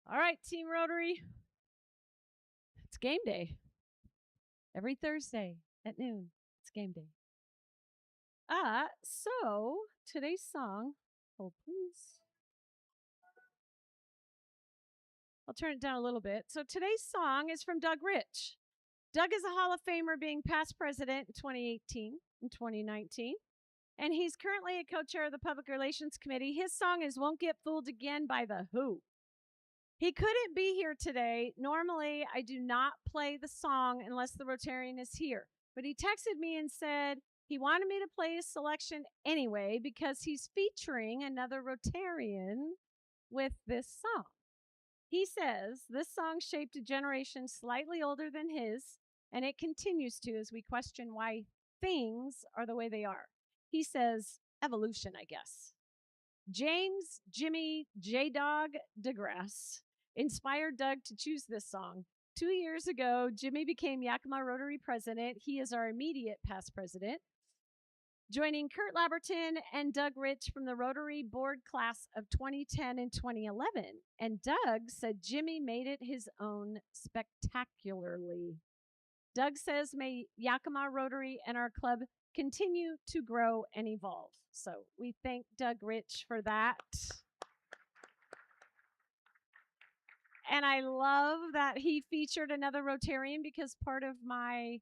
All right, Team Rotary. It's game day. Every Thursday at noon, it's game day. So today's song, hold please. I'll turn it down a little bit. So today's song is from Doug Rich. Doug is a Hall of Famer, being past president in 2018 and 2019. And he's currently a co-chair of the Public Relations Committee. His song is Won't Get Fooled Again by The Who. He couldn't be here today. Normally, I do not play the song unless the Rotarian is here. But he texted me and said he wanted me to play his selection anyway because he's featuring another Rotarian with this song. He says this song shaped a generation slightly older than his, and it continues to as we question why things are the way they are. He says evolution, I guess. James Jimmy J-Dog DeGrasse inspired Doug to choose this song. 2 years ago, Jimmy became Yakima Rotary president. He is our immediate past president, joining Kurt Laberton and Doug Rich from the Rotary board class of 2010 and 2011. And Doug said Jimmy made it his own spectacularly. Doug says, may Yakima Rotary and our club continue to grow and evolve. So we thank Doug Rich for that. And I love that he featured another Rotarian because part of my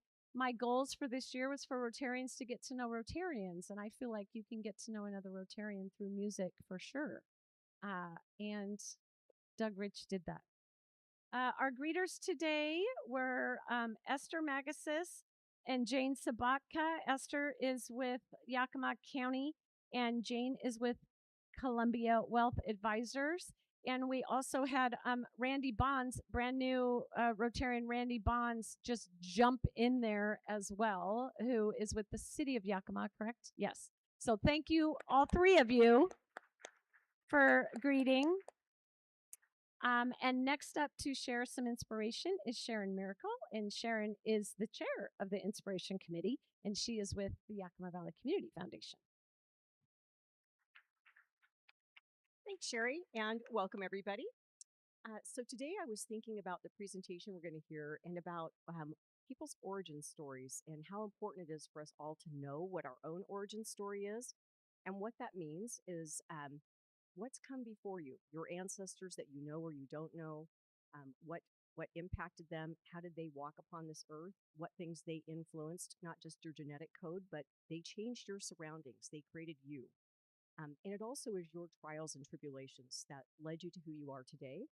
goals for this year was for Rotarians to get to know Rotarians. And I feel like you can get to know another Rotarian through music for sure. And Doug Rich did that. Our greeters today were Esther Magasis and Jane Sabatka. Esther is with Yakima County and Jane is with Columbia Wealth Advisors. And we also had Randy Bonds, brand new Rotarian Randy Bonds, just jump in there as well, who is with the city of Yakima, correct? Yes. So thank you, all three of you, for greeting. And next up to share some inspiration is Sharon Miracle. And Sharon is the chair of the Inspiration Committee, and she is with the Yakima Valley Community Foundation. Thanks, Sherry, and welcome everybody. So today I was thinking about the presentation we're going to hear and about people's origin stories and how important it is for us all to know what our own origin story is. And what that means is what's come before you, your ancestors that you know or you don't know, what impacted them, how did they walk upon this earth, what things they influenced, not just your genetic code, but they changed your surroundings, they created you. And it also is your trials and tribulations that led you to who you are today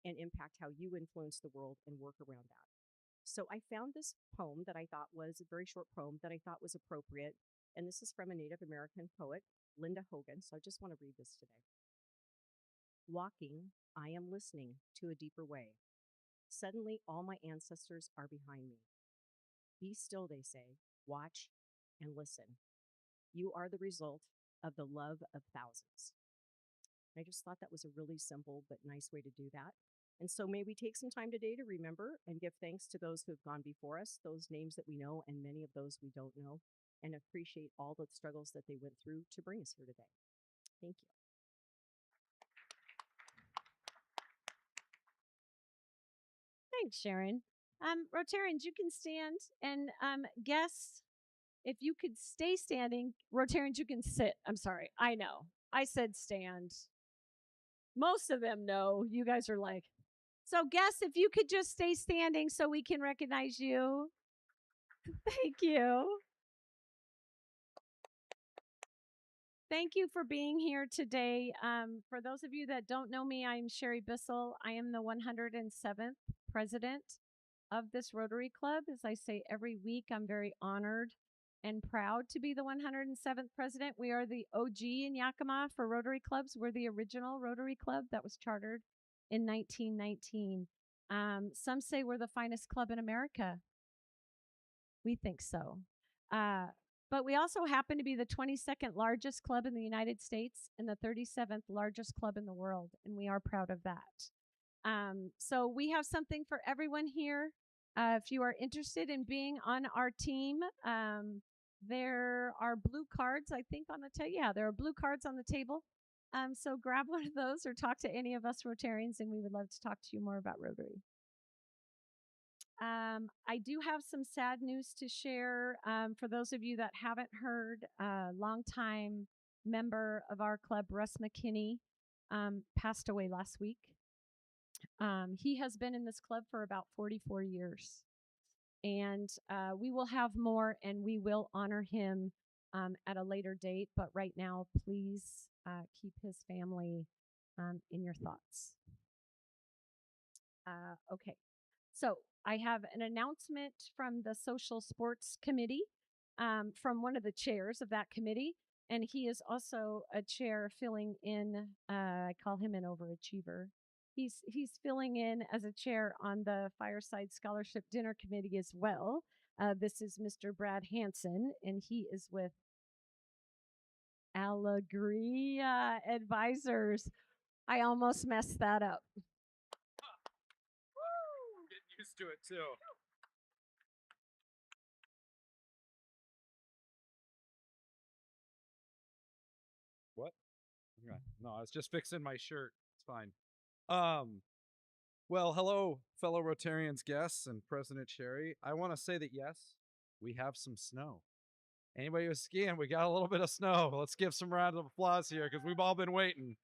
and impact how you influence the world and work around that. So I found this poem that I thought was a very short poem that I thought was appropriate. And this is from a Native American poet, Linda Hogan. So I just want to read this today. Walking, I am listening to a deeper way. Suddenly, all my ancestors are behind me. Be still, they say, watch and listen. You are the result of the love of thousands. I just thought that was a really simple but nice way to do that. And so may we take some time today to remember and give thanks to those who have gone before us, those names that we know and many of those we don't know, and appreciate all the struggles that they went through to bring us here today. Thank you. Thanks, Sharon. Rotarians, you can stand and guess if you could stay standing. Rotarians, you can sit. I'm sorry. I know. I said stand. Most of them know. You guys are like, so guess if you could just stay standing so we can recognize you. Thank you. Thank you for being here today. For those of you that don't know me, I'm Sherry Bissell. I am the 107th president of this Rotary Club. As I say every week, I'm very honored and proud to be the 107th president. We are the OG in Yakima for Rotary clubs. We're the original Rotary Club that was chartered in 1919. Some say we're the finest club in America. We think so. But we also happen to be the 22nd largest club in the United States and the 37th largest club in the world, and we are proud of that. So we have something for everyone here. If you are interested in being on our team, there are blue cards, I think, on the table. Yeah, there are blue cards on the table. So grab one of those or talk to any of us Rotarians, and we would love to talk to you more about Rotary. I do have some sad news to share. For those of you that haven't heard, longtime member of our club, Russ McKinney, passed away last week. He has been in this club for about 44 years. And we will have more and we will honor him at a later date. But right now, please keep his family in your thoughts. Okay. So I have an announcement from the Social Sports Committee, from one of the chairs of that committee. And he is also a chair filling in, I call him an overachiever. He's filling in as a chair on the Fireside Scholarship Dinner Committee as well. This is Mr. Brad Hansen, and he is with Allegria Advisors. I almost messed that up. Getting used to it too. What? Okay. No, I was just fixing my shirt. It's fine. Well, hello, fellow Rotarians guests and President Sherry. I want to say that yes, we have some snow. Anybody who's skiing, we got a little bit of snow. Let's give some round of applause here because we've all been waiting.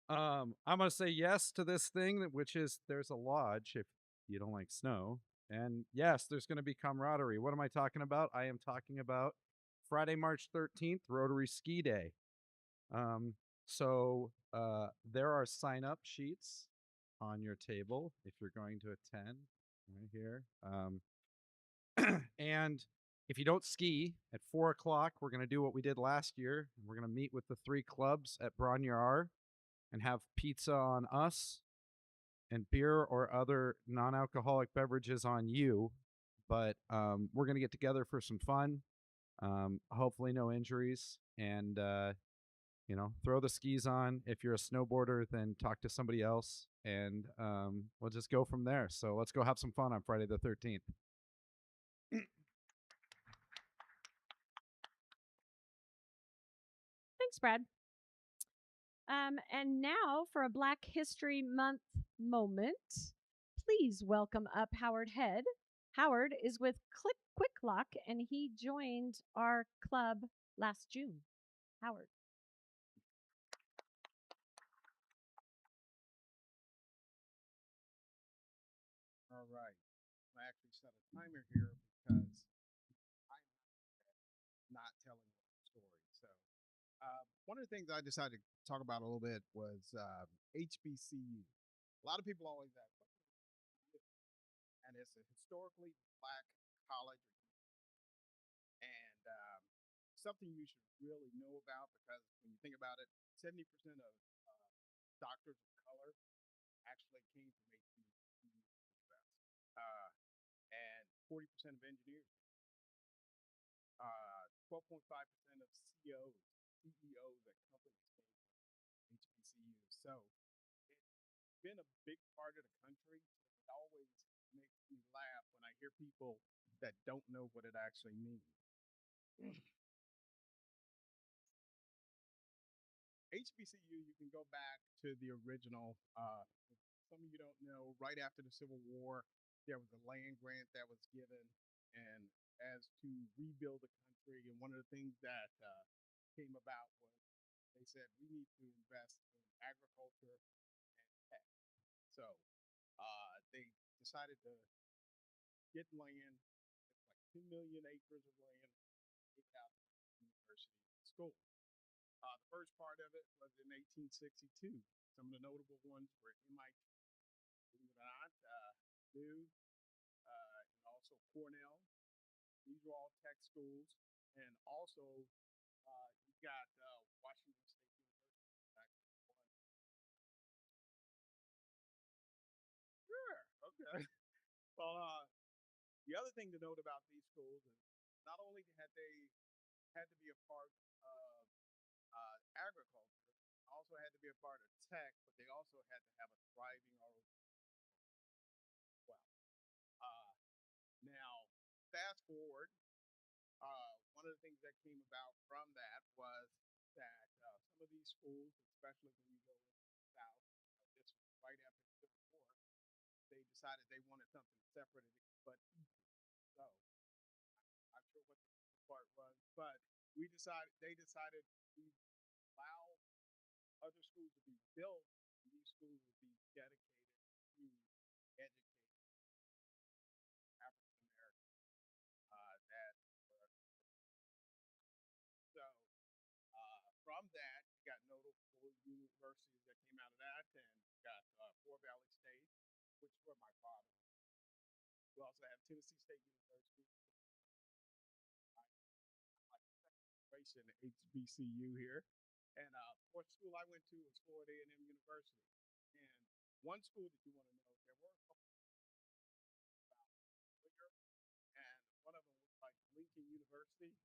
I'm gonna say yes to this thing, which is there's a lodge if you don't like snow. And yes, there's gonna be camaraderie. What am I talking about? I am talking about Friday, March 13th, Rotary Ski Day. There are sign-up sheets on your table if you're going to attend right here. And if you don't ski at 4 o'clock, we're going to do what we did last year. We're going to meet with the 3 clubs at Bronyar and have pizza on us and beer or other non-alcoholic beverages on you. But we're going to get together for some fun. Hopefully no injuries. And, throw the skis on. If you're a snowboarder, then talk to somebody else. And we'll just go from there. So let's go have some fun on Friday the 13th. Thanks, Brad. And now for a Black History Month moment, please welcome up Howard Head. Howard is with Quick Lock, and he joined our club last June. Howard. All right. I actually set a timer here because I'm not telling the story. So, one of the things I decided to talk about a little bit was HBCU. A lot of people always ask, and it's a historically black college, and something you should really know about because when you think about it, 70% of doctors of color actually came from HBCU, and 40% of engineers. 12.5% of CEOs, CEOs at companies came from HBCUs. So it's been a big part of the country. It always makes me laugh when I hear people that don't know what it actually means. HBCU, you can go back to the original. Some of you don't know, right after the Civil War, there was a land grant that was given, and as to rebuild the country. And one of the things that came about was they said we need to invest in agriculture and tech. So they decided to get land. It's like 2 million acres of land, 8,000 university school. The first part of it was in 1862. Some of the notable ones were MIT, believe it or not, New, and also Cornell. These are all tech schools. And also, you got Washington State University. Sure. Okay. Well, the other thing to note about these schools is not only had to be a part of agriculture, also had to be a part of tech, but they also had to have a thriving well. Now, fast forward, one of the things that came about from that was that some of these schools, especially when you go in the South, this was right after the Civil War, they decided they wanted something separate but equal. So I'm not sure what the part was, but they decided we allow other schools to be built, and these schools would be dedicated to educate African Americans. That were, so from that, you got notable universities that came out of that, and you got Fort Valley State, which is where my father went. We also have Tennessee State University, like second generation HBCU here. And fourth school I went to was Florida A&M University. And one school that you want to know, there were a couple earlier, and one of them was like Lincoln University.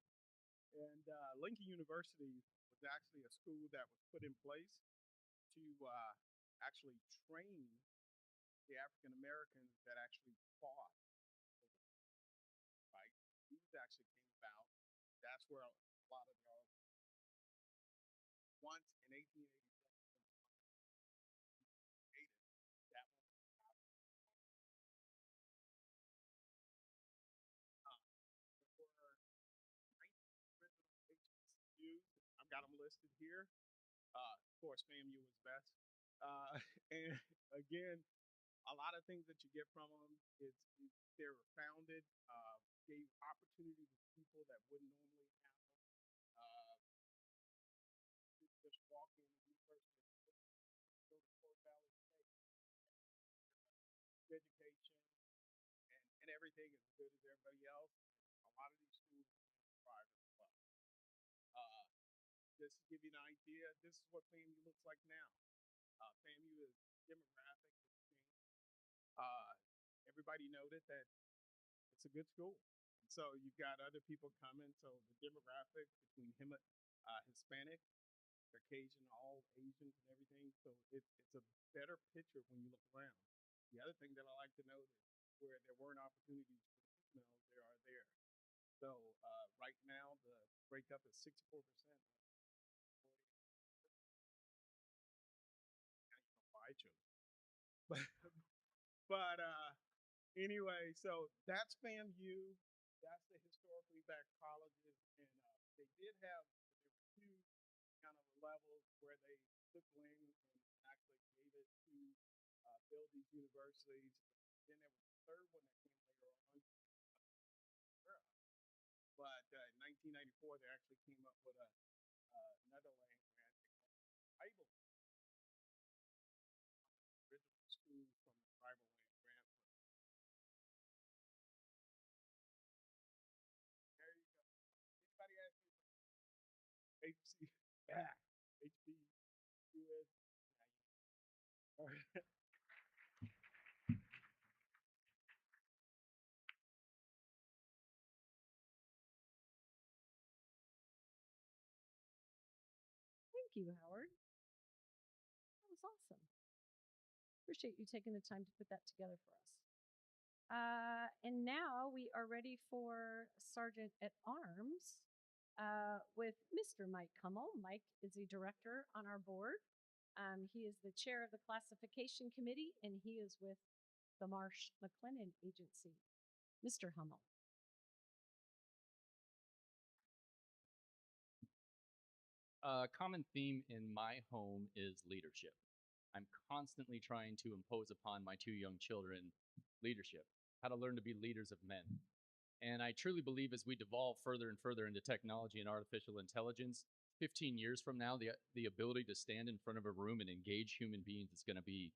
And Lincoln University was actually a school that was put in place to actually train the African Americans that actually fought. Right, these actually came about. That's where a lot of the once in 1887 created that was there were 19 original HBCUs. I've got them listed here. Of course, FAMU was best. And again, a lot of things that you get from them is they were founded, gave opportunity to people that wouldn't normally have them. Uh, just walk in the university, go to Fort Valley State, education, and everything is as good as everybody else. A lot of these schools are private as well. Uh, just to give you an idea, this is what FAMU looks like now. FAMU is demographic has changed. Uh, Everybody noted that it's a good school. And so you've got other people coming. So the demographic between Hispanic, Caucasian, all Asians and everything. So it's a better picture when you look around. The other thing that I like to note is where there weren't opportunities for the females, there are there. So right now the breakup is 64%. By children. But anyway, so that's FAMU. That's the historically backed colleges, and they did have there were two kind of levels where they took Blaine and actually gave it to build these universities. Then there was a third one that came later on. But in 1994, they actually came up with another land grant tribal original school from the tribal land grant. There you go. Anybody ask me HC, HBUS? All right. Thank you, Howard. That was awesome. Appreciate you taking the time to put that together for us. And now we are ready for Sergeant at Arms with Mr. Mike Hummel. Mike is the director on our board. He is the chair of the classification committee, and he is with the Marsh McLennan Agency. Mr. Hummel. A common theme in my home is leadership. I'm constantly trying to impose upon my two young children leadership, how to learn to be leaders of men. And I truly believe as we devolve further and further into technology and artificial intelligence, 15 years from now, the ability to stand in front of a room and engage human beings is going to be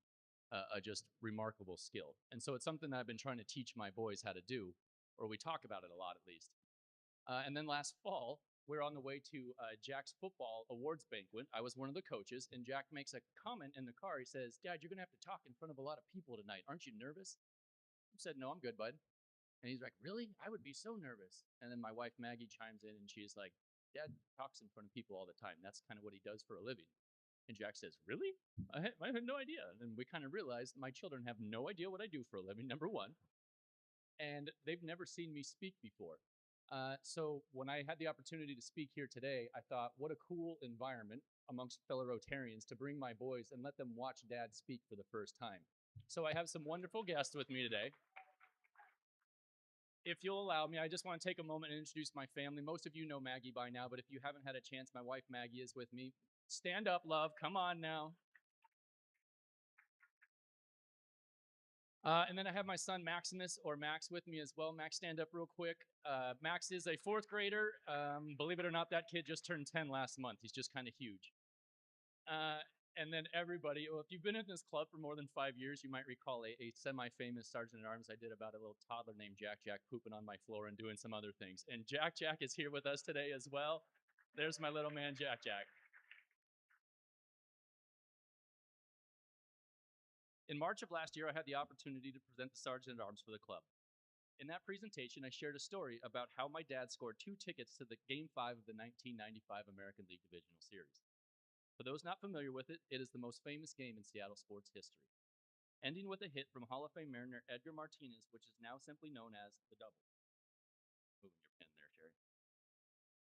a just remarkable skill. And so it's something that I've been trying to teach my boys how to do, or we talk about it a lot at least. And then last fall, we're on the way to Jack's football awards banquet. I was one of the coaches, and Jack makes a comment in the car. He says, "Dad, you're going to have to talk in front of a lot of people tonight. Aren't you nervous?" I said, "No, I'm good, bud." And he's like, "Really? I would be so nervous." And then my wife, Maggie, chimes in, and she's like, "Dad talks in front of people all the time. That's kind of what he does for a living." And Jack says, "Really? I had no idea." And we kind of realized my children have no idea what I do for a living, number one. And they've never seen me speak before. So when I had the opportunity to speak here today, I thought, what a cool environment amongst fellow Rotarians to bring my boys and let them watch Dad speak for the first time. So I have some wonderful guests with me today. If you'll allow me, I just want to take a moment and introduce my family. Most of you know Maggie by now, but if you haven't had a chance, my wife Maggie is with me. Stand up, love. Come on now. And then I have my son Maximus, or Max, with me as well. Max, stand up real quick. Max is a fourth grader. Believe it or not, that kid just turned 10 last month. He's just kind of huge. And then everybody, well, if you've been in this club for more than 5 years, you might recall a semi-famous sergeant at arms I did about a little toddler named Jack Jack pooping on my floor and doing some other things. And Jack Jack is here with us today as well. There's my little man, Jack Jack. In March of last year, I had the opportunity to present the Sergeant at Arms for the club. In that presentation, I shared a story about how my dad scored 2 tickets to the Game 5 of the 1995 American League Divisional Series. For those not familiar with it, it is the most famous game in Seattle sports history, ending with a hit from Hall of Fame Mariner Edgar Martinez, which is now simply known as the double. Moving your pen there, Sherry.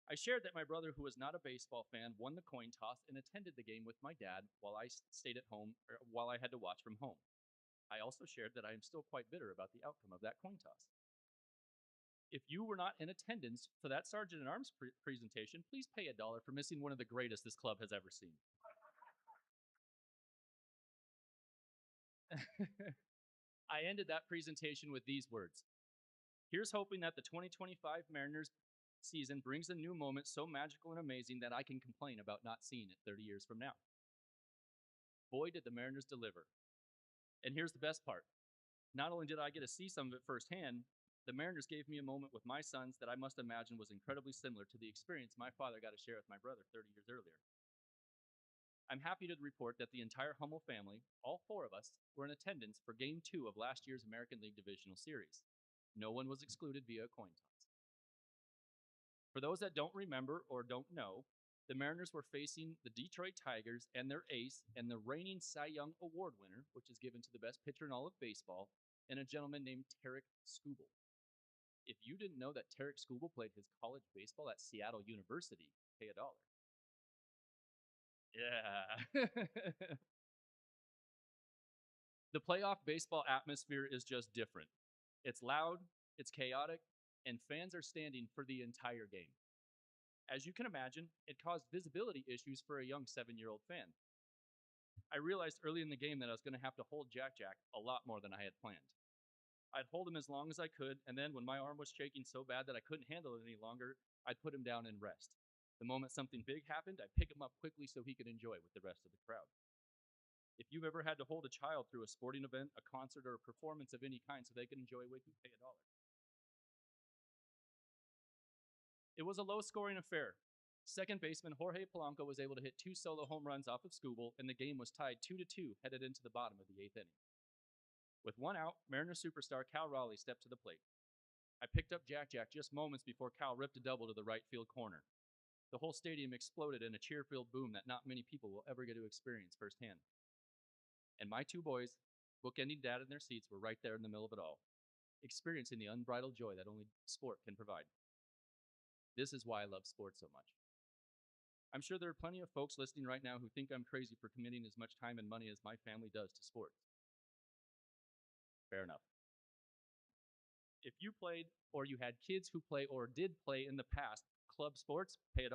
I shared that my brother, who was not a baseball fan, won the coin toss and attended the game with my dad while I stayed at home, or while I had to watch from home. I also shared that I am still quite bitter about the outcome of that coin toss. If you were not in attendance for that Sergeant at Arms presentation, please pay $1 for missing one of the greatest this club has ever seen. I ended that presentation with these words. Here's hoping that the 2025 Mariners season brings a new moment so magical and amazing that I can complain about not seeing it 30 years from now. Boy, did the Mariners deliver. And here's the best part. Not only did I get to see some of it firsthand, the Mariners gave me a moment with my sons that I must imagine was incredibly similar to the experience my father got to share with my brother 30 years earlier. I'm happy to report that the entire Hummel family, all 4 of us, were in attendance for Game 2 of last year's American League Divisional Series. No one was excluded via a coin toss. For those that don't remember or don't know, the Mariners were facing the Detroit Tigers and their ace and the reigning Cy Young Award winner, which is given to the best pitcher in all of baseball, and a gentleman named Tarek Skubal. If you didn't know that Tarek Skubal played his college baseball at Seattle University, pay $1. Yeah. The playoff baseball atmosphere is just different. It's loud, it's chaotic, and fans are standing for the entire game. As you can imagine, it caused visibility issues for a young 7-year-old fan. I realized early in the game that I was going to have to hold Jack Jack a lot more than I had planned. I'd hold him as long as I could, and then when my arm was shaking so bad that I couldn't handle it any longer, I'd put him down and rest. The moment something big happened, I'd pick him up quickly so he could enjoy with the rest of the crowd. If you've ever had to hold a child through a sporting event, a concert, or a performance of any kind so they can enjoy with you, pay $1. It was a low-scoring affair. Second baseman Jorge Polanco was able to hit 2 solo home runs off of Skubal, and the game was tied 2-2 headed into the bottom of the 8th inning. With 1 out, Mariners superstar Cal Raleigh stepped to the plate. I picked up Jack Jack just moments before Cal ripped a double to the right field corner. The whole stadium exploded in a cheer-filled boom that not many people will ever get to experience firsthand. And my 2 boys, bookending Dad in their seats, were right there in the middle of it all, experiencing the unbridled joy that only sport can provide. This is why I love sports so much. I'm sure there are plenty of folks listening right now who think I'm crazy for committing as much time and money as my family does to sports. Fair enough. If you played or you had kids who play or did play in the past club sports, pay $1.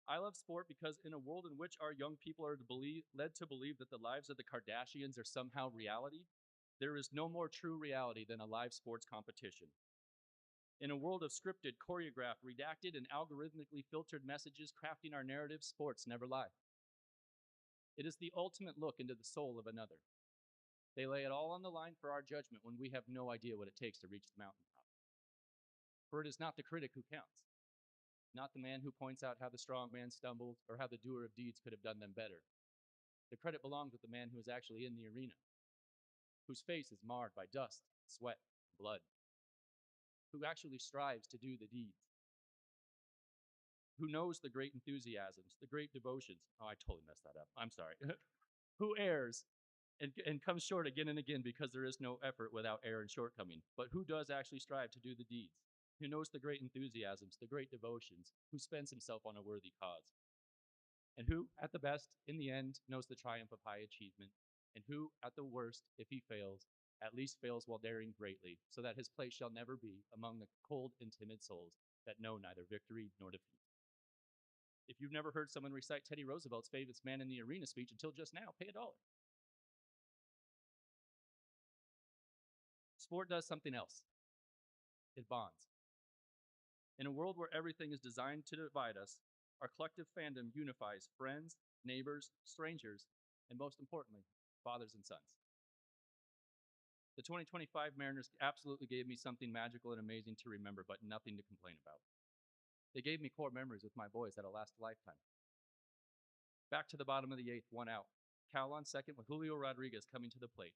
I love sport because in a world in which our young people are led to believe that the lives of the Kardashians are somehow reality, there is no more true reality than a live sports competition. In a world of scripted, choreographed, redacted, and algorithmically filtered messages crafting our narratives, sports never lie. It is the ultimate look into the soul of another. They lay it all on the line for our judgment when we have no idea what it takes to reach the mountaintop. For it is not the critic who counts, not the man who points out how the strong man stumbled or how the doer of deeds could have done them better. The credit belongs with the man who is actually in the arena, whose face is marred by dust, sweat, and blood, who actually strives to do the deeds, who knows the great enthusiasms, the great devotions. Oh, I totally messed that up. I'm sorry. Who errs and comes short again and again because there is no effort without error and shortcoming. But who does actually strive to do the deeds? Who knows the great enthusiasms, the great devotions, who spends himself on a worthy cause? And who, at the best, in the end, knows the triumph of high achievement? And who, at the worst, if he fails, at least fails while daring greatly, so that his place shall never be among the cold and timid souls that know neither victory nor defeat? If you've never heard someone recite Teddy Roosevelt's famous Man in the Arena speech until just now, pay $1. Sport does something else. It bonds. In a world where everything is designed to divide us, our collective fandom unifies friends, neighbors, strangers, and most importantly, fathers and sons. The 2025 Mariners absolutely gave me something magical and amazing to remember, but nothing to complain about. They gave me core memories with my boys that'll last a lifetime. Back to the bottom of the eighth, one out. Cal on second with Julio Rodriguez coming to the plate.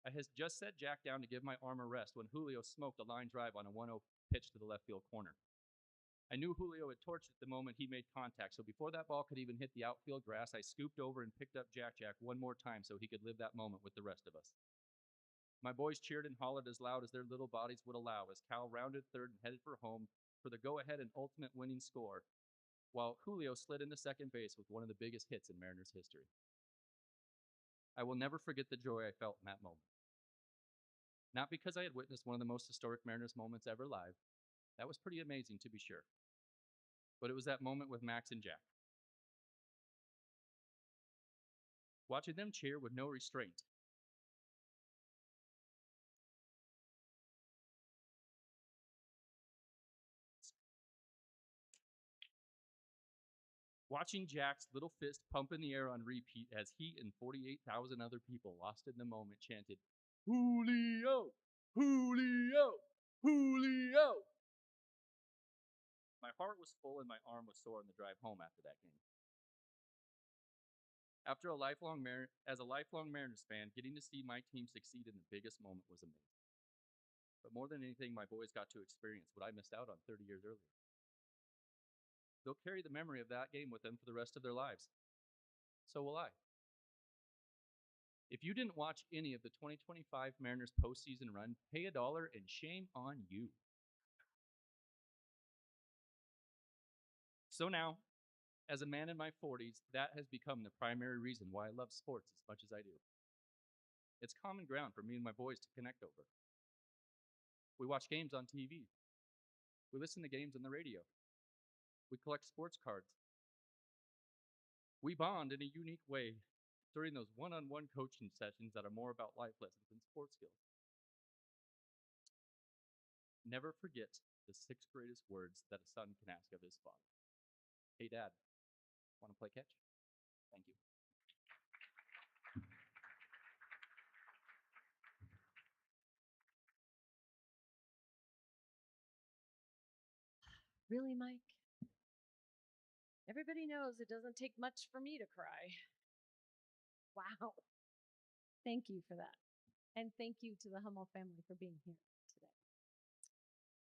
I had just set Jack down to give my arm a rest when Julio smoked a line drive on a 1-0 pitch to the left field corner. I knew Julio had torched it the moment he made contact, so before that ball could even hit the outfield grass, I scooped over and picked up Jack one more time so he could live that moment with the rest of us. My boys cheered and hollered as loud as their little bodies would allow as Cal rounded third and headed for home for the go-ahead and ultimate winning score, while Julio slid into second base with one of the biggest hits in Mariners history. I will never forget the joy I felt in that moment. Not because I had witnessed one of the most historic Mariners moments ever live. That was pretty amazing, to be sure. But it was that moment with Max and Jack. Watching them cheer with no restraint. Watching Jack's little fist pump in the air on repeat as he and 48,000 other people lost in the moment chanted, "Julio! Julio! Julio!" My heart was full and my arm was sore on the drive home after that game. As a lifelong Mariners fan, getting to see my team succeed in the biggest moment was amazing. But more than anything, my boys got to experience what I missed out on 30 years earlier. They'll carry the memory of that game with them for the rest of their lives. So will I. If you didn't watch any of the 2025 Mariners postseason run, pay $1 and shame on you. So now, as a man in my 40s, that has become the primary reason why I love sports as much as I do. It's common ground for me and my boys to connect over. We watch games on TV. We listen to games on the radio. We collect sports cards. We bond in a unique way during those one-on-one coaching sessions that are more about life lessons than sports skills. Never forget the 6 greatest words that a son can ask of his father. "Hey, Dad, want to play catch?" Thank you. Really, Mike? Everybody knows it doesn't take much for me to cry. Wow. Thank you for that. And thank you to the Hummel family for being here today.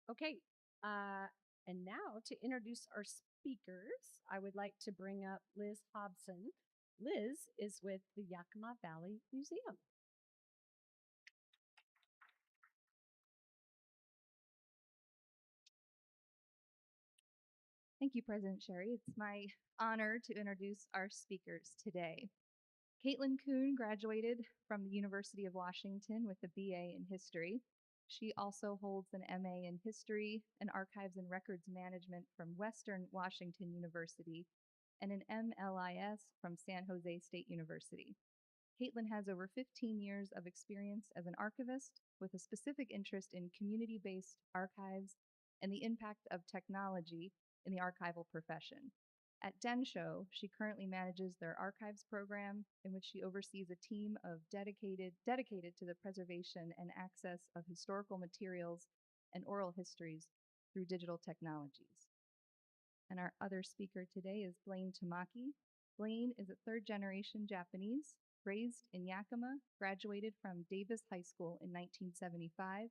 Okay, and now to introduce our speakers, I would like to bring up Liz Hobson. Liz is with the Yakima Valley Museum. Thank you, President Sherry. It's my honor to introduce our speakers today. Caitlin Coon graduated from the University of Washington with a BA in History. She also holds an MA in History and Archives and Records Management from Western Washington University and an MLIS from San Jose State University. Caitlin has over 15 years of experience as an archivist with a specific interest in community-based archives and the impact of technology in the archival profession. At Densho, she currently manages their archives program, in which she oversees a team of dedicated to the preservation and access of historical materials and oral histories through digital technologies. And our other speaker today is Blaine Tamaki. Blaine is a third-generation Japanese, raised in Yakima, graduated from Davis High School in 1975,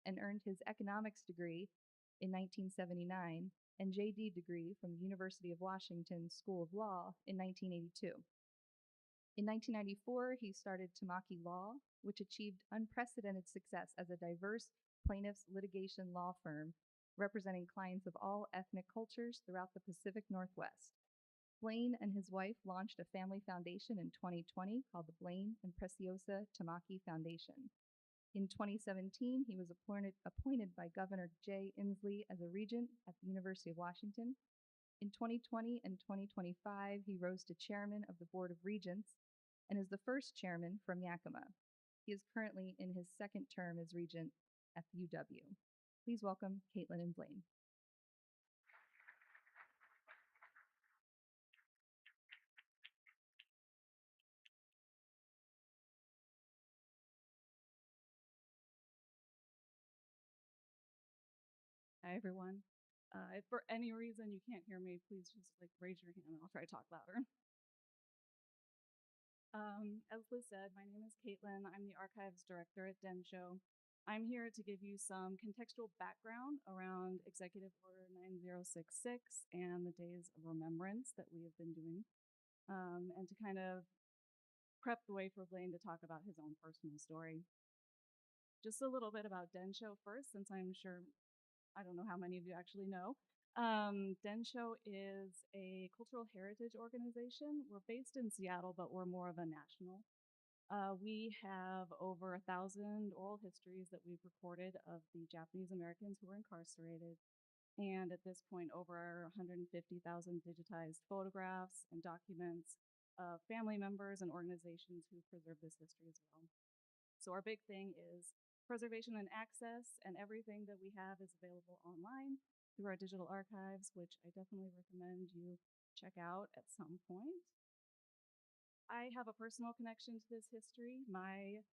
and earned his economics degree in 1979 and JD degree from the University of Washington School of Law in 1982. In 1994, he started Tamaki Law, which achieved unprecedented success as a diverse plaintiffs litigation law firm representing clients of all ethnic cultures throughout the Pacific Northwest. Blaine and his wife launched a family foundation in 2020 called the Blaine and Preciosa Tamaki Foundation. In 2017, he was appointed by Governor Jay Inslee as a regent at the University of Washington. In 2020 and 2025, he rose to chairman of the Board of Regents and is the first chairman from Yakima. He is currently in his second term as regent at the UW. Please welcome Caitlin and Blaine. Hi, everyone. If for any reason you can't hear me, please just raise your hand and I'll try to talk louder. As Liz said, my name is Caitlin. I'm the archives director at DenShow. I'm here to give you some contextual background around Executive Order 9066 and the Days of Remembrance that we have been doing, and to kind of prep the way for Blaine to talk about his own personal story. Just a little bit about DenShow first, since I'm sure I don't know how many of you actually know. DenShow is a cultural heritage organization. We're based in Seattle, but we're more of a national. We have over 1,000 oral histories that we've recorded of the Japanese Americans who were incarcerated. And at this point, over 150,000 digitized photographs and documents of family members and organizations who preserve this history as well. So our big thing is preservation and access, and everything that we have is available online through our digital archives, which I definitely recommend you check out at some point. I have a personal connection to this history. My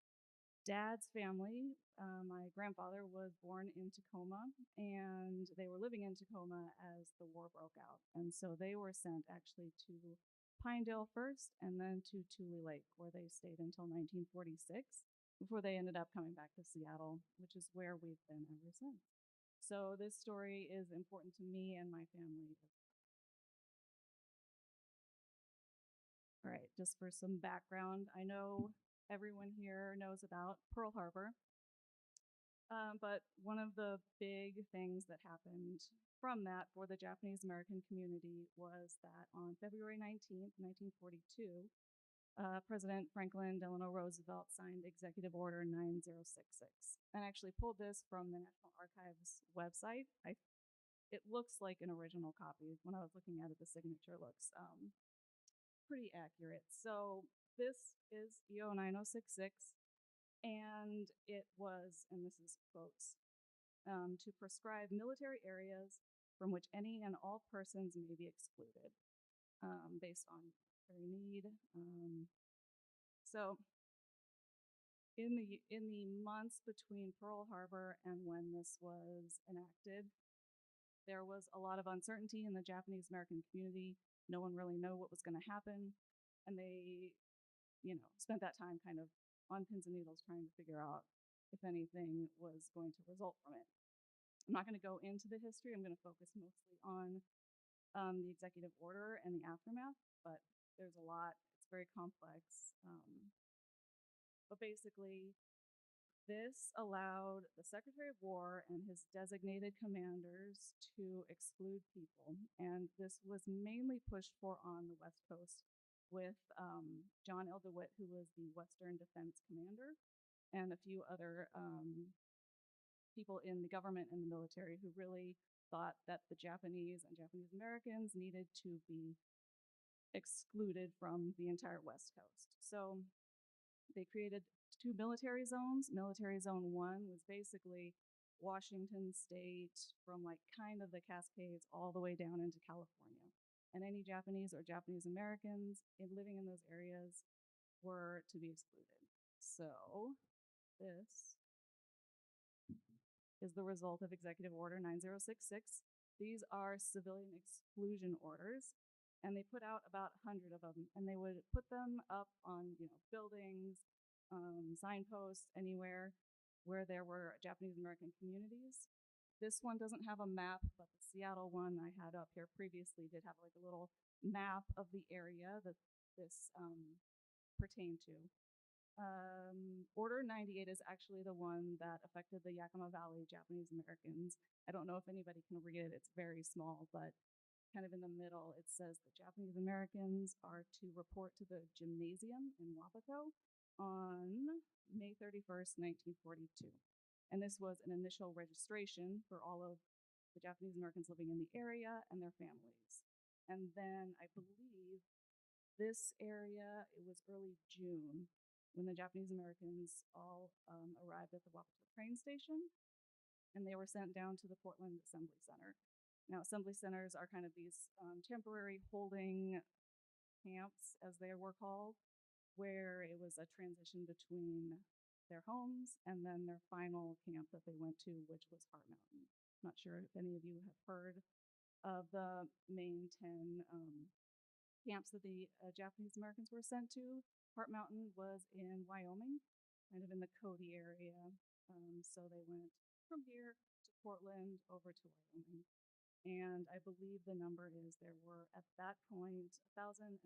dad's family, my grandfather was born in Tacoma, and they were living in Tacoma as the war broke out. And so they were sent actually to Pinedale first, and then to Tule Lake, where they stayed until 1946, before they ended up coming back to Seattle, which is where we've been ever since. So this story is important to me and my family. All right, just for some background, I know everyone here knows about Pearl Harbor, but one of the big things that happened from that for the Japanese American community was that on February 19th, 1942, President Franklin Delano Roosevelt signed Executive Order 9066. And I actually pulled this from the National Archives website. It looks like an original copy. When I was looking at it, the signature looks pretty accurate. So this is EO 9066, and it was, and this is quotes, to prescribe military areas from which any and all persons may be excluded based on their need. So in the months between Pearl Harbor and when this was enacted, there was a lot of uncertainty in the Japanese American community. No one really knew what was going to happen, and they, spent that time kind of on pins and needles trying to figure out if anything was going to result from it. I'm not going to go into the history. I'm going to focus mostly on the executive order and the aftermath, but there's a lot. It's very complex. But basically, this allowed the Secretary of War and his designated commanders to exclude people. And this was mainly pushed for on the West Coast with John L. DeWitt, who was the Western Defense Commander, and a few other people in the government and the military who really thought that the Japanese and Japanese Americans needed to be excluded from the entire West Coast. So they created 2 military zones. Military Zone 1 was basically Washington State from kind of the Cascades all the way down into California. And any Japanese or Japanese Americans living in those areas were to be excluded. So this is the result of Executive Order 9066. These are civilian exclusion orders, and they put out about 100 of them, and they would put them up on buildings, signposts, anywhere where there were Japanese American communities. This one doesn't have a map, but the Seattle one I had up here previously did have a little map of the area that this pertain to. Order 98 is actually the one that affected the Yakima Valley Japanese Americans. I don't know if anybody can read it, it's very small, but kind of in the middle, it says the Japanese Americans are to report to the gymnasium in Wapato on May 31st, 1942. And this was an initial registration for all of the Japanese Americans living in the area and their families. And then I believe this area, it was early June when the Japanese Americans all arrived at the Wapato train station, and they were sent down to the Portland Assembly Center. Now, assembly centers are kind of these temporary holding camps, as they were called, where it was a transition between their homes and then their final camp that they went to, which was Heart Mountain. Not sure if any of you have heard of the main 10 camps that the Japanese Americans were sent to. Heart Mountain was in Wyoming, kind of in the Cody area. So they went from here to Portland over to Wyoming. And I believe the number is there were at that point 1,018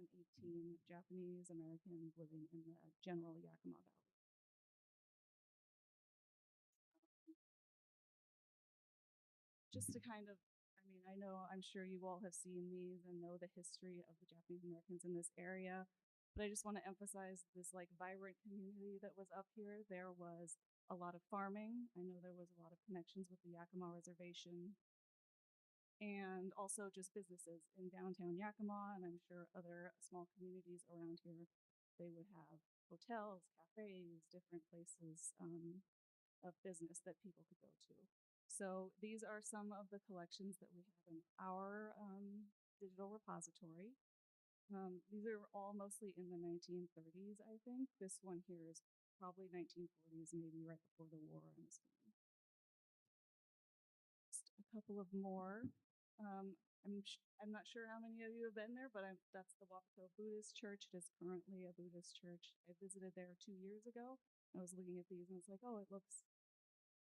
Japanese Americans living in the general Yakima Valley. Just to kind of, I'm sure you all have seen these and know the history of the Japanese Americans in this area, but I just want to emphasize this like vibrant community that was up here. There was a lot of farming. I know there was a lot of connections with the Yakima Reservation, and also just businesses in downtown Yakima, and I'm sure other small communities around here. They would have hotels, cafes, different places of business that people could go to. So these are some of the collections that we have in our digital repository. These are all mostly in the 1930s, I think. This one here is probably 1940s, maybe right before the war, I'm assuming. Just a couple of more. I'm not sure how many of you have been there, but that's the Wapato Buddhist Church. It is currently a Buddhist church. I visited there 2 years ago. I was looking at these and I was like, oh, it looks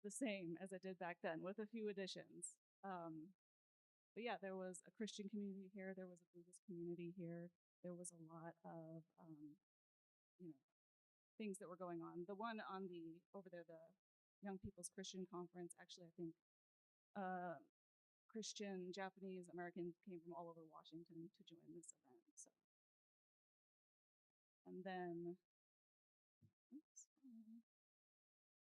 the same as it did back then with a few additions. But yeah, there was a Christian community here. There was a Buddhist community here. There was a lot of, things that were going on. The one on the, over there, the Young People's Christian Conference, actually, I think Christian Japanese Americans came from all over Washington to join this event. So, and then,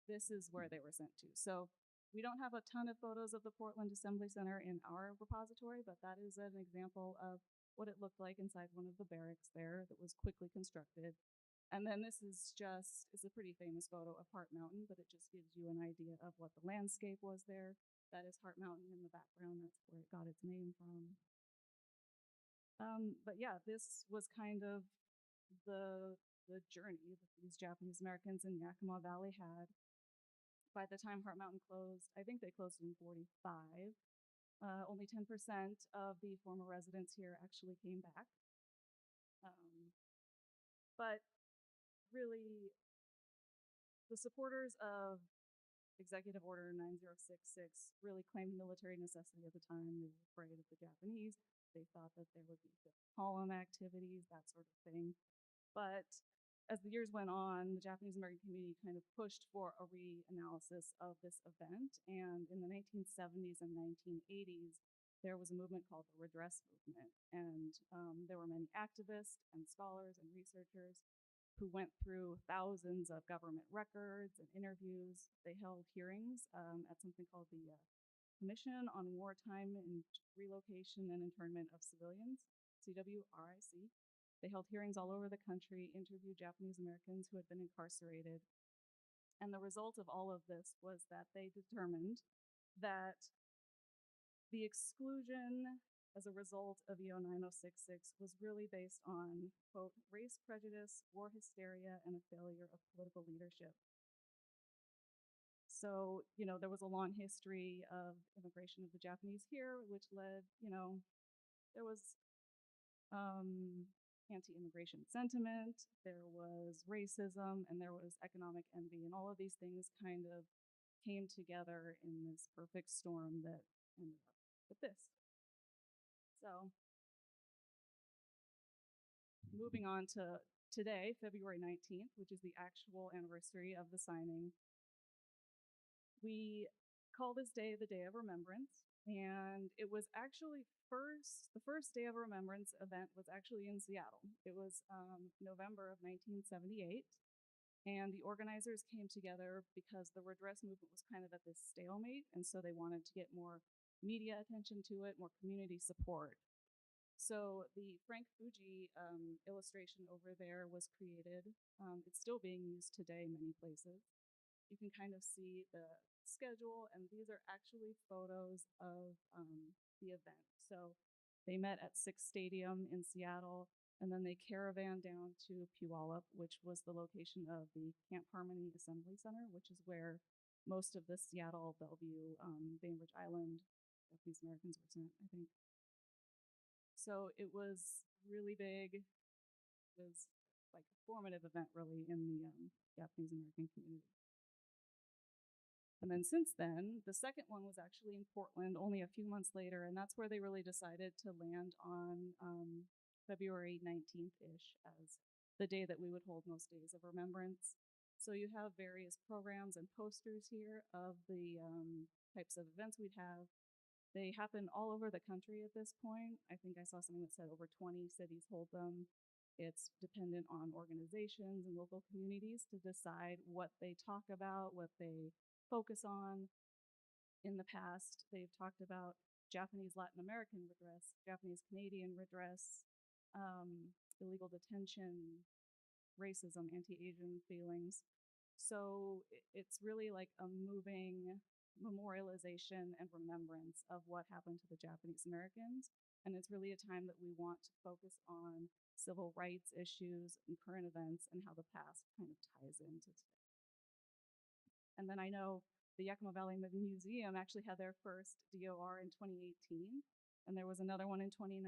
this is where they were sent to. So we don't have a ton of photos of the Portland Assembly Center in our repository, but that is an example of what it looked like inside one of the barracks there that was quickly constructed. And then this is just, it's a pretty famous photo of Heart Mountain, but it just gives you an idea of what the landscape was there. That is Heart Mountain in the background. That's where it got its name from. But yeah, this was kind of the journey that these Japanese Americans in Yakima Valley had. By the time Heart Mountain closed, I think they closed in 45. Only 10% of the former residents here actually came back. But really, the supporters of Executive Order 9066 really claimed military necessity at the time. They were afraid of the Japanese. They thought that there would be column activities, that sort of thing. But as the years went on, the Japanese American community kind of pushed for a reanalysis of this event. And in the 1970s and 1980s, there was a movement called the Redress Movement. And there were many activists and scholars and researchers who went through thousands of government records and interviews. They held hearings at something called the Commission on Wartime and Relocation and Internment of Civilians, CWRIC. They held hearings all over the country, interviewed Japanese Americans who had been incarcerated. And the result of all of this was that they determined that the exclusion as a result of EO 9066 was really based on, quote, race prejudice, war hysteria, and a failure of political leadership. So, there was a long history of immigration of the Japanese here, which led, there was anti-immigration sentiment, there was racism, and there was economic envy, and all of these things kind of came together in this perfect storm that ended up with this. So, moving on to today, February 19th, which is the actual anniversary of the signing, we call this day the Day of Remembrance. And it was actually the first Day of Remembrance event was actually in Seattle. It was November of 1978. And the organizers came together because the redress movement was kind of at this stalemate. And so they wanted to get more media attention to it, more community support. So the Frank Fuji illustration over there was created. It's still being used today in many places. You can kind of see the schedule, and these are actually photos of the event. So they met at Six Stadium in Seattle, and then they caravanned down to Puyallup, which was the location of the Camp Harmony Assembly Center, which is where most of the Seattle, Bellevue, Bainbridge Island Japanese Americans were sent, I think. So it was really big. It was like a formative event, really, in the Japanese American community. And then since then, the second one was actually in Portland only a few months later, and that's where they really decided to land on February 19th-ish as the day that we would hold most days of remembrance. So you have various programs and posters here of the types of events we'd have. They happen all over the country at this point. I think I saw something that said over 20 cities hold them. It's dependent on organizations and local communities to decide what they talk about, what they focus on. In the past, they've talked about Japanese Latin American redress, Japanese Canadian redress, illegal detention, racism, anti-Asian feelings. So it's really like a moving memorialization and remembrance of what happened to the Japanese Americans. And it's really a time that we want to focus on civil rights issues and current events and how the past kind of ties into today. And then I know the Yakima Valley Museum actually had their first DOR in 2018, and there was another one in 2019,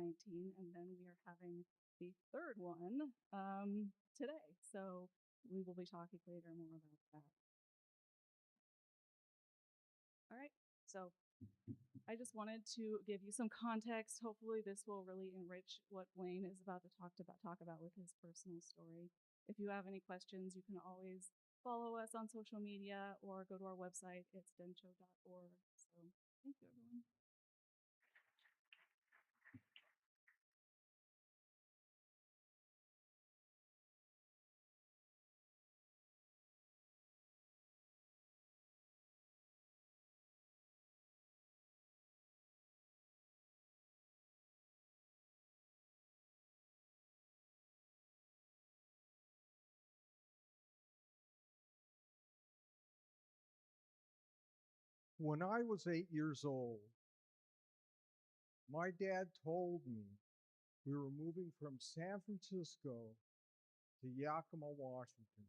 and then we are having the third one today. So we will be talking later more about that. All right, so I just wanted to give you some context. Hopefully this will really enrich what Blaine is about to talk about with his personal story. If you have any questions, you can always follow us on social media or go to our website. It's densho.org. So thank you, everyone. When I was 8 years old, my dad told me we were moving from San Francisco to Yakima, Washington.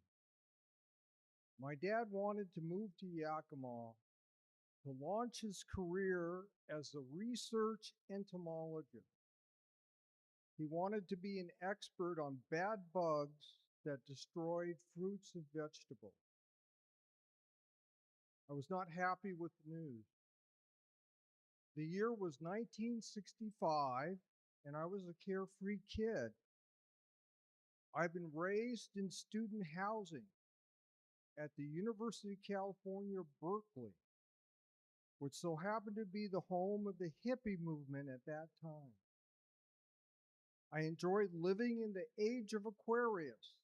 My dad wanted to move to Yakima to launch his career as a research entomologist. He wanted to be an expert on bad bugs that destroyed fruits and vegetables. I was not happy with the news. The year was 1965, and I was a carefree kid. I've been raised in student housing at the University of California, Berkeley, which so happened to be the home of the hippie movement at that time. I enjoyed living in the age of Aquarius,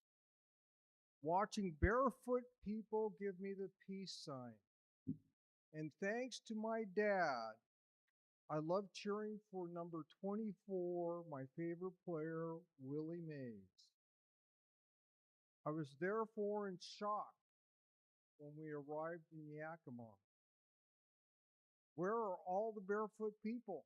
watching barefoot people give me the peace sign. And thanks to my dad, I loved cheering for number 24, my favorite player, Willie Mays. I was therefore in shock when we arrived in Yakima. Where are all the barefoot people?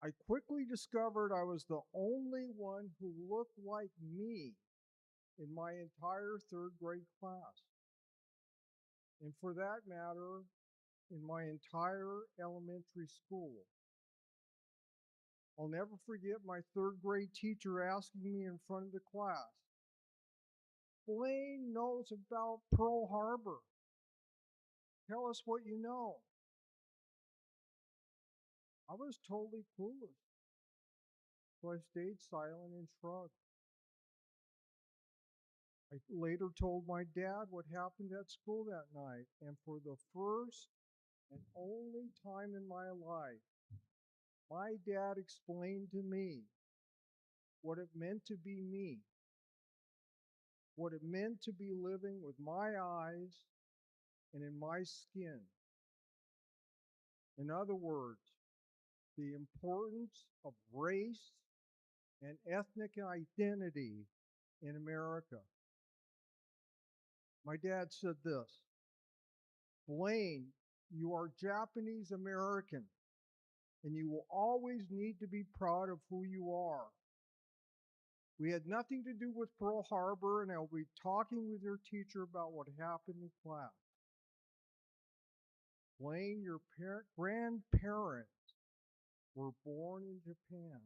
I quickly discovered I was the only one who looked like me in my entire third grade class. And for that matter, in my entire elementary school. I'll never forget my third grade teacher asking me in front of the class, Blaine knows about Pearl Harbor. Tell us what you know. I was totally clueless. So I stayed silent and shrugged. I later told my dad what happened at school that night, and for the first and only time in my life, my dad explained to me what it meant to be me, what it meant to be living with my eyes and in my skin. In other words, the importance of race and ethnic identity in America. My dad said this: Blaine, you are Japanese American, and you will always need to be proud of who you are. We had nothing to do with Pearl Harbor, and I'll be talking with your teacher about what happened in class. Blaine, your grandparents were born in Japan.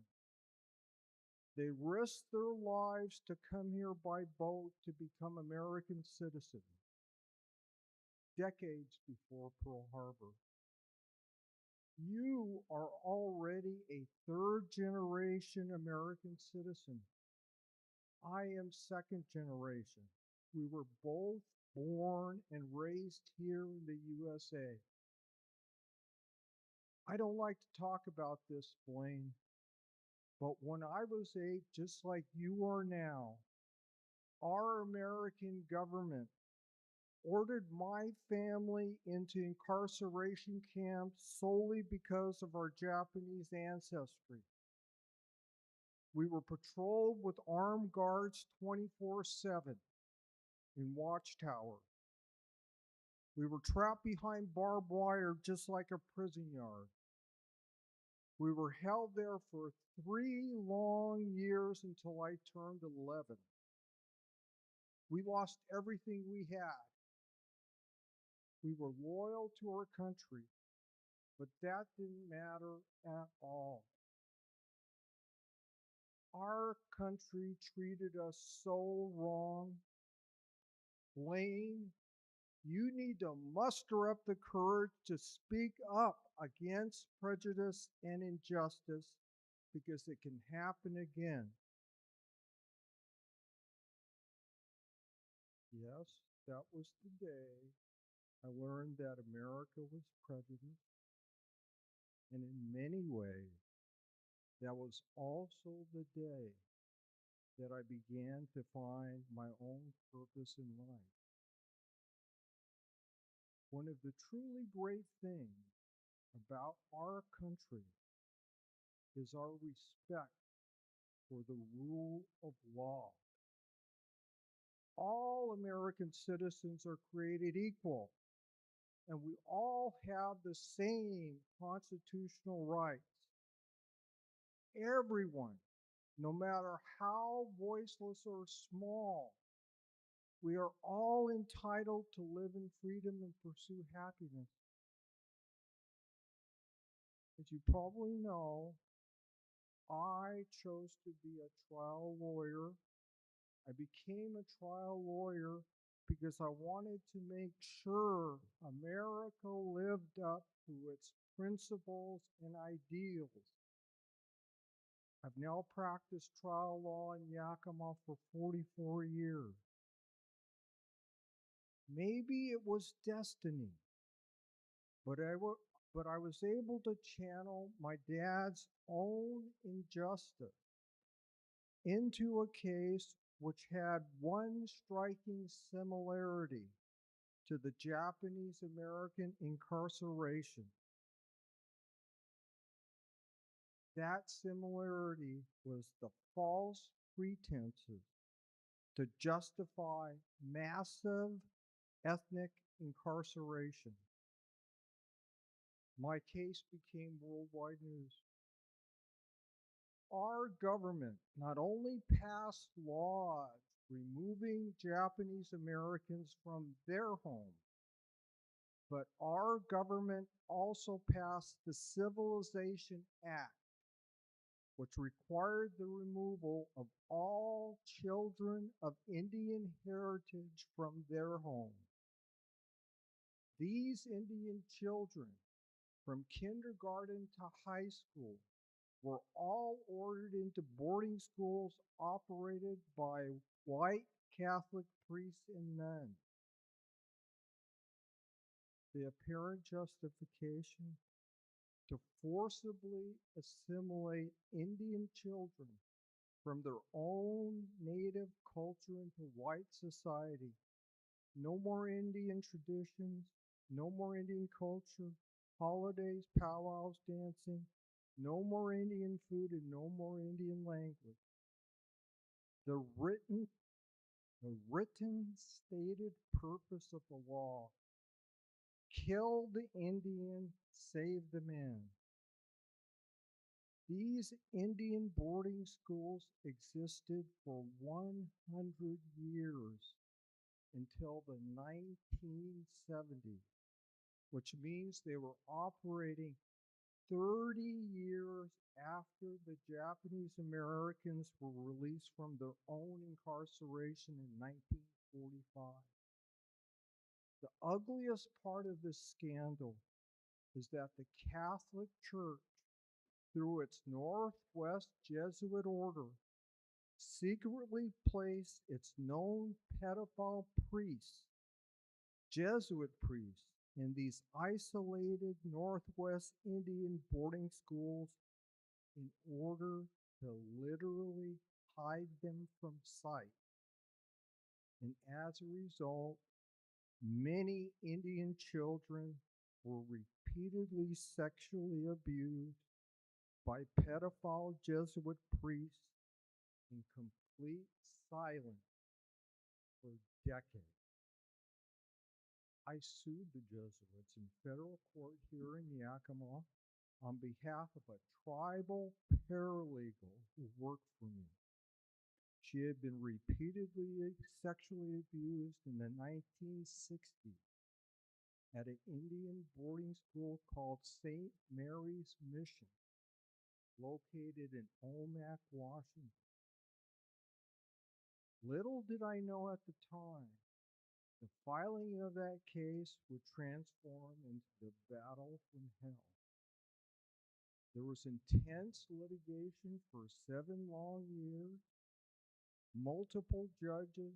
They risked their lives to come here by boat to become American citizens, decades before Pearl Harbor. You are already a third generation American citizen. I am second generation. We were both born and raised here in the USA. I don't like to talk about this, Blaine, but when I was 8, just like you are now, our American government ordered my family into incarceration camps solely because of our Japanese ancestry. We were patrolled with armed guards 24/7 in watchtowers. We were trapped behind barbed wire just like a prison yard. We were held there for 3 long years until I turned 11. We lost everything we had. We were loyal to our country, but that didn't matter at all. Our country treated us so wrong. Blaine, you need to muster up the courage to speak up against prejudice and injustice because it can happen again. Yes, that was the day I learned that America was prejudiced, and in many ways, that was also the day that I began to find my own purpose in life. One of the truly great things about our country is our respect for the rule of law. All American citizens are created equal, and we all have the same constitutional rights. Everyone, no matter how voiceless or small, we are all entitled to live in freedom and pursue happiness. As you probably know, I chose to be a trial lawyer. I became a trial lawyer because I wanted to make sure America lived up to its principles and ideals. I've now practiced trial law in Yakima for 44 years. Maybe it was destiny, but I was able to channel my dad's own injustice into a case which had one striking similarity to the Japanese American incarceration. That similarity was the false pretenses to justify massive ethnic incarceration. My case became worldwide news. Our government not only passed laws removing Japanese Americans from their homes, but our government also passed the Civilization Act, which required the removal of all children of Indian heritage from their homes. These Indian children, from kindergarten to high school, were all ordered into boarding schools operated by white Catholic priests and nuns. The apparent justification to forcibly assimilate Indian children from their own native culture into white society. No more Indian traditions, no more Indian culture, holidays, powwows, dancing, no more Indian food, and no more Indian language. The written stated purpose of the law: kill the Indian, save the man. These Indian boarding schools existed for 100 years until the 1970s, which means they were operating 30 years after the Japanese Americans were released from their own incarceration in 1945. The ugliest part of this scandal is that the Catholic Church, through its Northwest Jesuit order, secretly placed its known pedophile priests, Jesuit priests, in these isolated Northwest Indian boarding schools in order to literally hide them from sight. And as a result, many Indian children were repeatedly sexually abused by pedophile Jesuit priests in complete silence for decades. I sued the Jesuits in federal court here in Yakima on behalf of a tribal paralegal who worked for me. She had been repeatedly sexually abused in the 1960s at an Indian boarding school called St. Mary's Mission, located in Omak, Washington. Little did I know at the time, the filing of that case would transform into the battle from hell. There was intense litigation for 7 long years, multiple judges,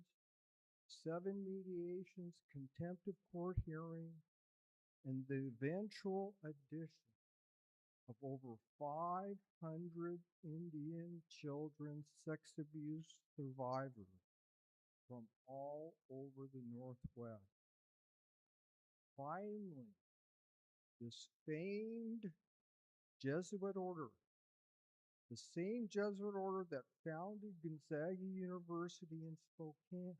7 mediations, contempt of court hearings, and the eventual addition of over 500 Indian children sex abuse survivors from all over the Northwest. Finally, this famed Jesuit order, the same Jesuit order that founded Gonzaga University in Spokane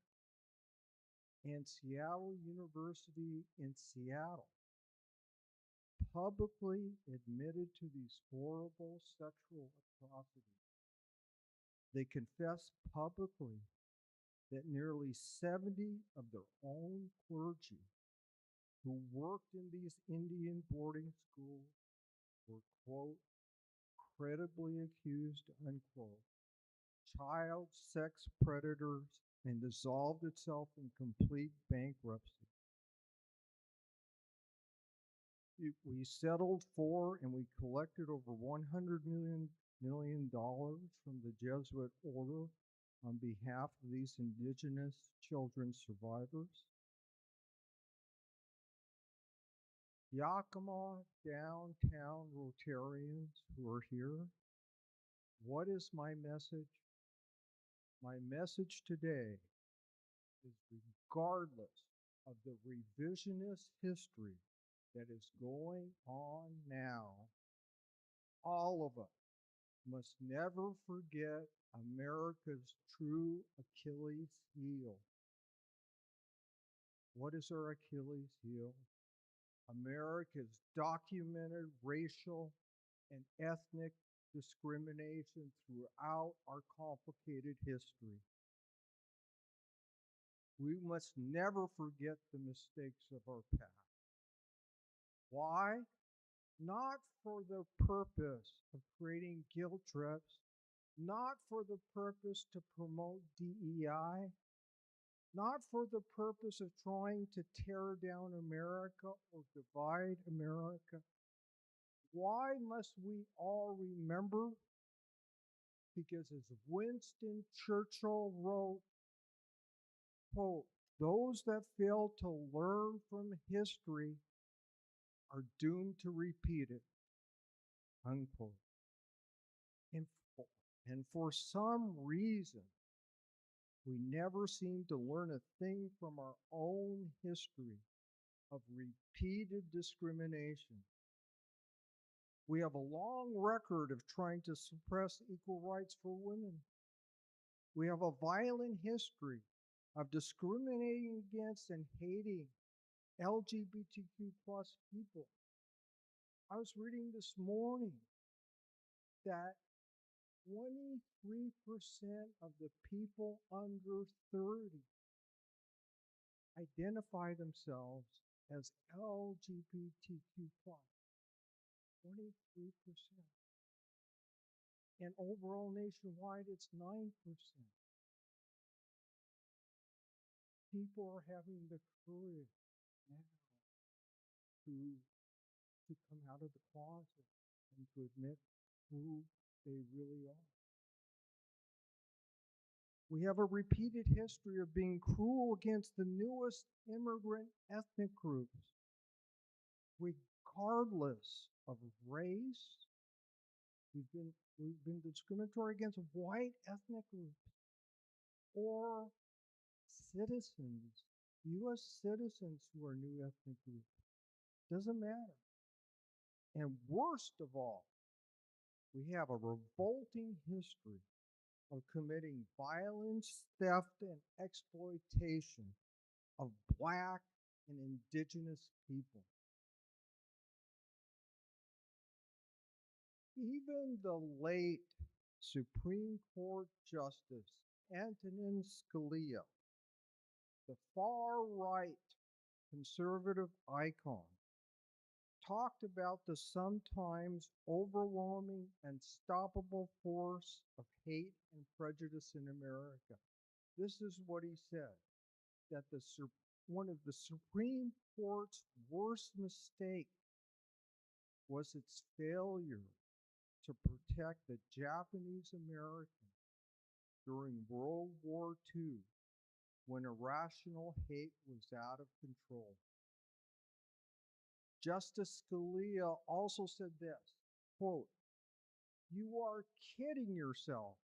and Seattle University in Seattle, publicly admitted to these horrible sexual atrocities. They confessed publicly that nearly 70 of their own clergy who worked in these Indian boarding schools were, quote, credibly accused, unquote, child sex predators, and dissolved itself in complete bankruptcy. We settled for and we collected over $100 million from the Jesuit order on behalf of these indigenous children survivors. Yakima downtown Rotarians who are here, what is my message? My message today is, regardless of the revisionist history that is going on now, all of us must never forget America's true Achilles heel. What is our Achilles heel? America's documented racial and ethnic discrimination throughout our complicated history. We must never forget the mistakes of our past. Why? Not for the purpose of creating guilt trips, not for the purpose to promote DEI, not for the purpose of trying to tear down America or divide America, Why must we all remember? Because as Winston Churchill wrote, quote, those that fail to learn from history are doomed to repeat it, unquote. And for some reason, we never seem to learn a thing from our own history of repeated discrimination. We have a long record of trying to suppress equal rights for women. We have a violent history of discriminating against and hating LGBTQ plus people. I was reading this morning that 23% of the people under 30 identify themselves as LGBTQ plus. 23%. And overall nationwide, it's 9%. People are having the courage now to come out of the closet and to admit who they really are. We have a repeated history of being cruel against the newest immigrant ethnic groups, regardless of race. We've been discriminatory against white ethnic groups or citizens, U.S. citizens who are new ethnic groups. Doesn't matter. And worst of all, we have a revolting history of committing violence, theft, and exploitation of Black and Indigenous people. Even the late Supreme Court Justice Antonin Scalia, the far-right conservative icon, talked about the sometimes overwhelming and unstoppable force of hate and prejudice in America. This is what he said, that one of the Supreme Court's worst mistakes was its failure to protect the Japanese Americans during World War II when irrational hate was out of control. Justice Scalia also said this, quote, you are kidding yourself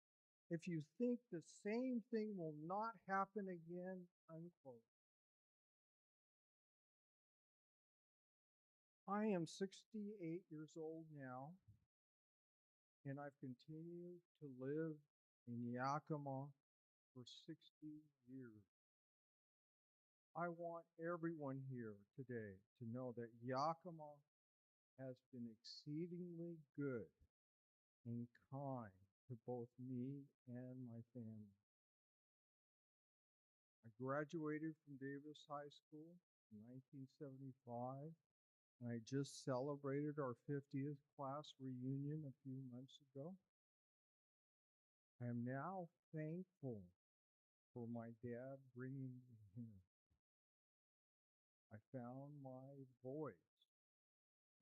if you think the same thing will not happen again, unquote. I am 68 years old now, and I've continued to live in Yakima for 60 years. I want everyone here today to know that Yakima has been exceedingly good and kind to both me and my family. I graduated from Davis High School in 1975, and I just celebrated our 50th class reunion a few months ago. I am now thankful for my dad bringing me here. I found my voice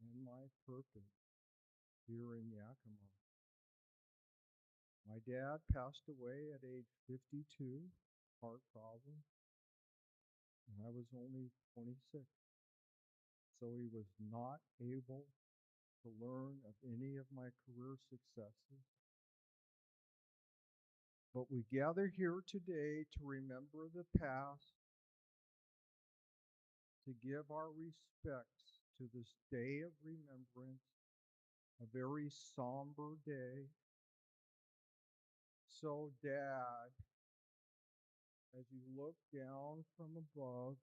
and my purpose here in Yakima. My dad passed away at age 52, heart problem, and I was only 26. So he was not able to learn of any of my career successes. But we gather here today to remember the past, to give our respects to this day of remembrance, a very somber day. So, Dad, as you look down from above,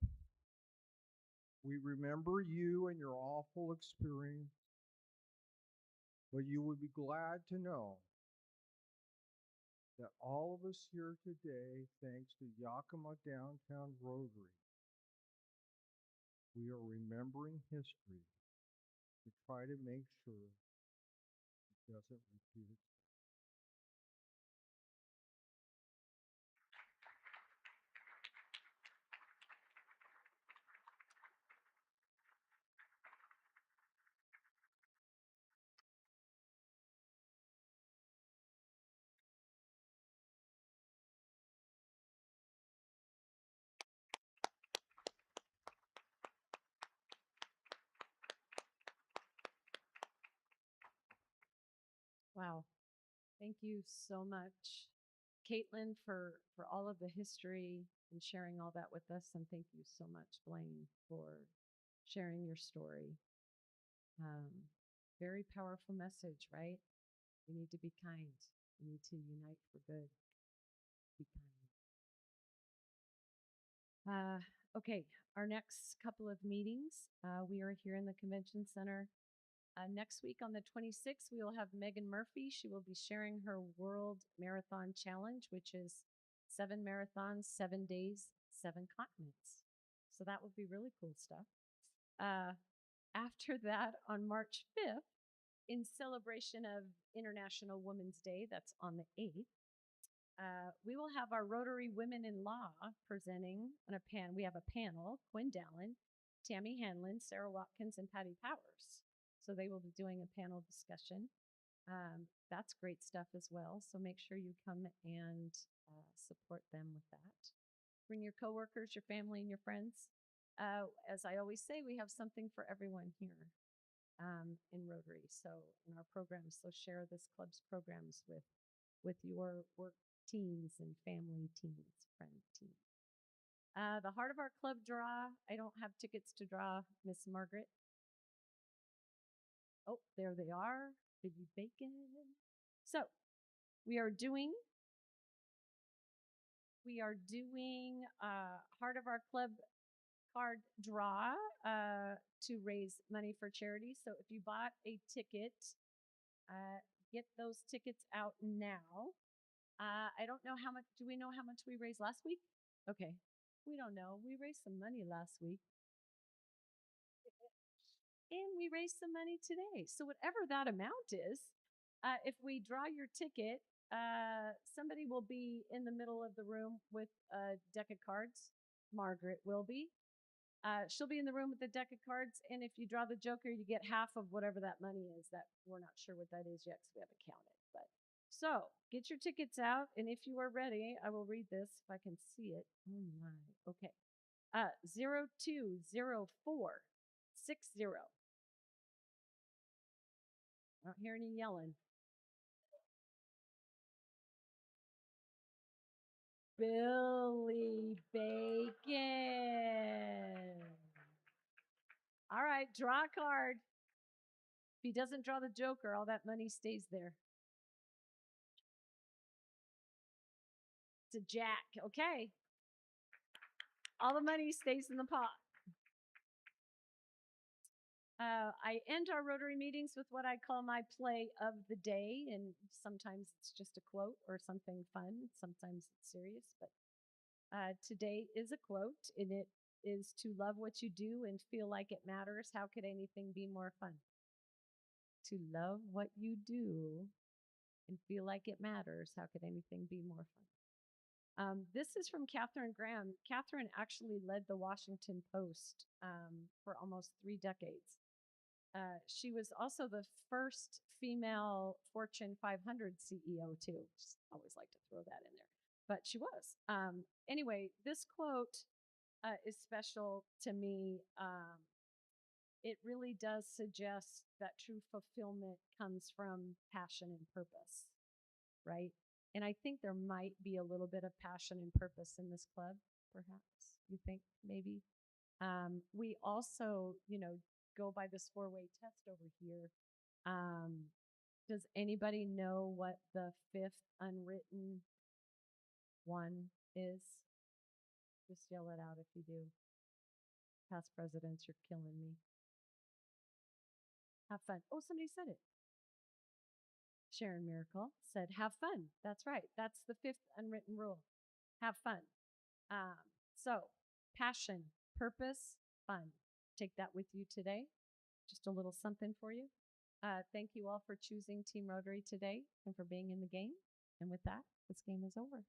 we remember you and your awful experience, but you would be glad to know that all of us here today, thanks to Yakima Downtown Rotary, we are remembering history to try to make sure it doesn't repeat itself. Wow. Thank you so much, Caitlin, for all of the history and sharing all that with us. And thank you so much, Blaine, for sharing your story. Very powerful message, right? We need to be kind. We need to unite for good. Be kind. Okay, our next couple of meetings, we are here in the convention center. Next week on the 26th, we will have Megan Murphy. She will be sharing her World Marathon Challenge, which is 7 marathons, 7 days, 7 continents. So that will be really cool stuff. After that, on March 5th, in celebration of International Women's Day, that's on the 8th, we will have our Rotary Women in Law presenting on a we have a panel, Quinn Dallin, Tammy Hanlon, Sarah Watkins, and Patty Powers. So they will be doing a panel discussion. That's great stuff as well. So make sure you come and support them with that. Bring your coworkers, your family, and your friends. As I always say, we have something for everyone here in Rotary. So in our programs, so share this club's programs with your work teams and family teams, friend teams. The heart of our club draw, I don't have tickets to draw, Miss Margaret. Oh, there they are, Biggie Bacon. So we are doing heart of our club card draw to raise money for charity. So if you bought a ticket, get those tickets out now. I don't know how much, do we know how much we raised last week? Okay, we don't know. We raised some money last week. And we raised some money today. So whatever that amount is, if we draw your ticket, somebody will be in the middle of the room with a deck of cards. Margaret will be. She'll be in the room with the deck of cards, and if you draw the joker, you get half of whatever that money is. That we're not sure what that is yet because we haven't counted. But so get your tickets out, and if you are ready, I will read this if I can see it. Oh my, okay. 020460. I don't hear any yelling. Billy Bacon. All right, draw a card. If he doesn't draw the joker, all that money stays there. It's a jack. Okay. All the money stays in the pot. I end our Rotary meetings with what I call my play of the day, and sometimes it's just a quote or something fun. Sometimes it's serious, but today is a quote, and it is to love what you do and feel like it matters. How could anything be more fun? To love what you do and feel like it matters. How could anything be more fun? This is from Catherine Graham. Catherine actually led the Washington Post for almost 3 decades. She was also the first female Fortune 500 CEO too. Just always like to throw that in there, but she was. Anyway, this quote is special to me. It really does suggest that true fulfillment comes from passion and purpose, right? And I think there might be a little bit of passion and purpose in this club, perhaps. You think maybe? We also, go by this 4-way test over here. Does anybody know what the 5th unwritten one is? Just yell it out if you do. Past presidents, you're killing me. Have fun. Oh, somebody said it. Sharon Miracle said, have fun. That's right. That's the 5th unwritten rule. Have fun. So, passion, purpose, fun. Take that with you today. Just a little something for you. Thank you all for choosing Team Rotary today and for being in the game. And with that, this game is over.